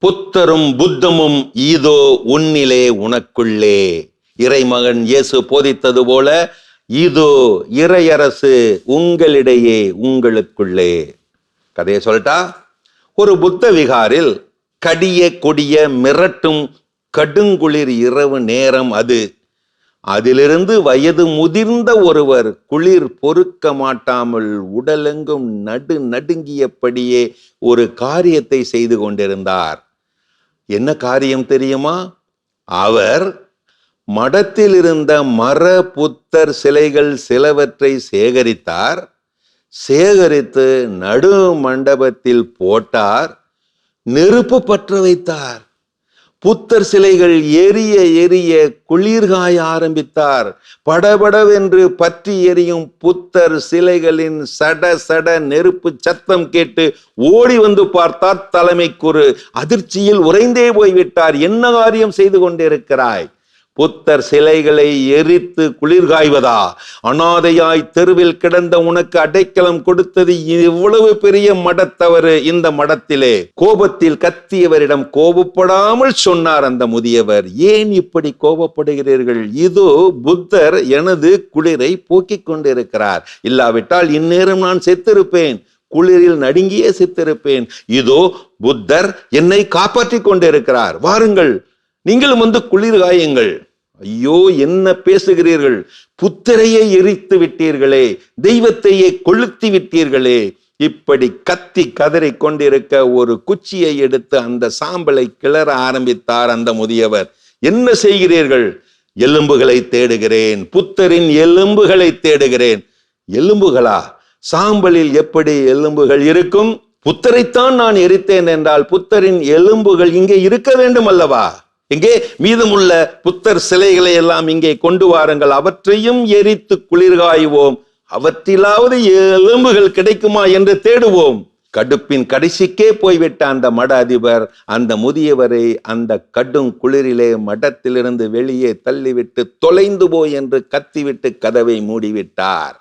புத்தரும் புத்தமும் ஈதோ உன்னிலே உனக்குள்ளே. இறைமகன் இயேசு போதித்தது போல இதோ இறையரசு உங்களிடையே உங்களுக்குள்ளே. கதையை சொல்லட்டா? ஒரு புத்த விகாரில் கடிய கொடிய மிரட்டும் கடுங்குளிர் இரவு நேரம் அது. அதிலிருந்து வயது முதிர்ந்த ஒருவர் குளிர் பொறுக்க மாட்டாமல் உடலெங்கும் நடுங்கியபடியே ஒரு காரியத்தை செய்து கொண்டிருந்தார். என்ன காரியம் தெரியுமா? அவர் மடத்தில் இருந்த மர புத்தர் சிலைகள் சிலவற்றை சேகரித்தார். சேகரித்து நடு மண்டபத்தில் போட்டார். நெருப்பு பற்ற வைத்தார். புத்தர் சிலைகள் எரிய எரிய குளிர்காய ஆரம்பித்தார். படபடவென்று பற்றி எரியும் புத்தர் சிலைகளின் சட சட நெருப்பு சத்தம் கேட்டு ஓடி வந்து பார்த்தார் தலைமை குரு. அதிர்ச்சியில் உறைந்தே போய்விட்டார். என்ன காரியம் செய்து கொண்டிருக்கிறாய்? புத்தர் சிலைகளை எரித்து குளிர்காய்வதா? அனாதையாய் தெருவில் கிடந்த உனக்கு அடைக்கலம் கொடுத்தது இவ்வளவு பெரிய மடத்தவறு இந்த மடத்திலே. கோபத்தில் கத்தியவரிடம் கோபப்படாமல் சொன்னார் அந்த முதியவர், ஏன் இப்படி கோபப்படுகிறீர்கள்? இதோ புத்தர் எனது குளிரை போக்கிக் கொண்டிருக்கிறார். இல்லாவிட்டால் இந்நேரம் நான் செத்திருப்பேன். குளிரில் நடுங்கியே செத்திருப்பேன். இதோ புத்தர் என்னை காப்பாற்றிக் கொண்டிருக்கிறார். வாருங்கள், நீங்களும் வந்து குளிர் காயுங்கள். ஐயோ, என்ன பேசுகிறீர்கள்? புத்தரையே எரித்து விட்டீர்களே, தெய்வத்தையே கொளுத்தி விட்டீர்களே. இப்படி கத்தி கதறி கொண்டிருக்க ஒரு குச்சியை எடுத்து அந்த சாம்பலை கிளற ஆரம்பித்தார் அந்த முதியவர். என்ன செய்கிறீர்கள்? எலும்புகளை தேடுகிறேன், புத்தரின் எலும்புகளை தேடுகிறேன். எலும்புகளா? சாம்பலில் எப்படி எலும்புகள் இருக்கும்? புத்தரைத்தான் நான் எரித்தேன் என்றால் புத்தரின் எலும்புகள் இங்கே இருக்க வேண்டும் அல்லவா? எங்கே மீதமுள்ள புத்தர் சிலைகளை எல்லாம் இங்கே கொண்டு வாருங்கள், அவற்றையும் எரித்து குளிர்காயுவோம். அவற்றிலாவது எலும்புகள் கிடைக்குமா என்று தேடுவோம். கடுப்பின் கடைசிக்கே போய்விட்ட அந்த மட அதிபர் அந்த முதியவரை அந்த கடும் குளிரிலே மடத்திலிருந்து வெளியே தள்ளிவிட்டு தொலைந்து போய் என்று கத்திவிட்டு கதவை மூடிவிட்டார்.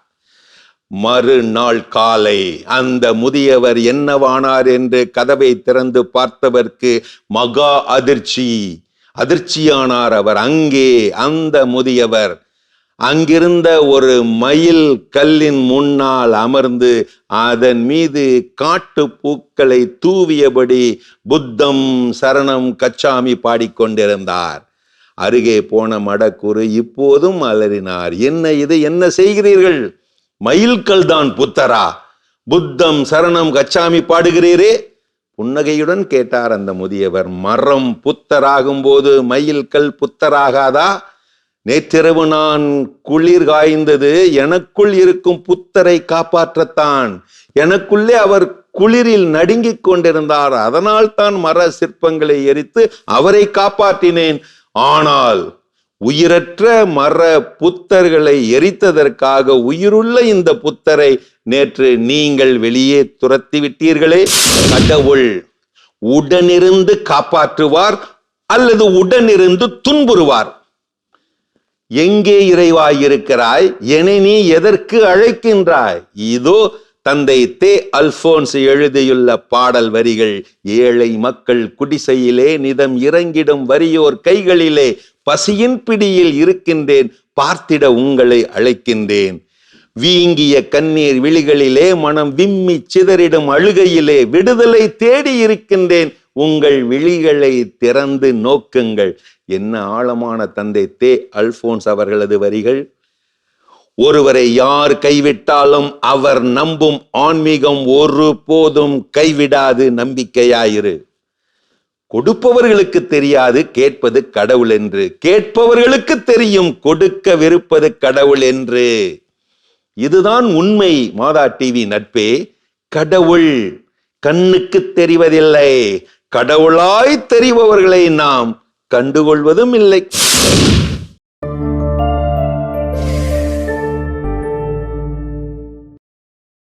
மறுநாள் காலை அந்த முதியவர் என்னவானார் என்று கதவை திறந்து பார்த்தவர்க்கு மகா அதிர்ச்சியானார் அவர். அங்கே அந்த முதியவர் அங்கிருந்த ஒரு மயில் கல்லின் முன்னால் அமர்ந்து அதன் மீது காட்டு பூக்களை தூவியபடி புத்தம் சரணம் கச்சாமி பாடிக்கொண்டிருந்தார். அருகே போன மடக்குரு இப்போதும் அலறினார். என்ன இது? என்ன செய்கிறீர்கள்? மயில்கல் தான் புத்தரா? புத்தம் சரணம் கச்சாமி பாடுகிறீரே? புன்னகையுடன் கேட்டார் அந்த முதியவர். மரம் புத்தராகும் போது மயில்கல் புத்தராகாதா? நேற்றிரவு நான் குளிர் காய்ந்தது எனக்குள் இருக்கும் புத்தரை காப்பாற்றத்தான். எனக்குள்ளே அவர் குளிரில் நடுங்கிக் கொண்டிருந்தார். அதனால் தான் மர சிற்பங்களை எரித்து அவரை காப்பாற்றினேன். ஆனால் உயிரற்ற மர புத்தர்களை எரித்ததற்காக உயிருள்ள இந்த புத்தரை நேற்று நீங்கள் வெளியே துரத்தி விட்டீர்களே. கடவுள் உடனிருந்து காப்பாற்றுவார் அல்லது உடனிருந்து துன்புறுவார். எங்கே இறைவாயிருக்கிறாய்? என்னை நீ எதற்கு அழைக்கின்றாய்? இதோ தந்தை தே அல்போன்ஸ் எழுதியுள்ள பாடல் வரிகள். ஏழை மக்கள் குடிசையிலே நிதம் இறங்கிடும் வறியோர் கைகளிலே பசியின் பிடியில் இருக்கின்றேன், பார்த்திட உங்களை அழைக்கின்றேன். வீங்கிய கண்ணீர் விழிகளிலே மனம் விம்மி சிதறிடும் அழுகையிலே விடுதலை தேடி இருக்கின்றேன், உங்கள் விழிகளை திறந்து நோக்குங்கள். என்ன ஆழமான தந்தை தே அல்போன்ஸ் அவர்களது வரிகள். ஒருவரை யார் கைவிட்டாலும் அவர் நம்பும் ஆன்மீகம் ஒரு போதும் கைவிடாது. நம்பிக்கையாயிரு. கொடுப்பவர்களுக்கு தெரியாது கேட்பது கடவுள் என்று, கேட்பவர்களுக்கு தெரியும் கொடுக்க விருப்பது கடவுள் என்று. இதுதான் உண்மை மாதா டிவி நட்பே. கடவுள் கண்ணுக்கு தெரிவதில்லை, கடவுளாய் தெரிபவர்களை நாம் கண்டுகொள்வதும் இல்லை.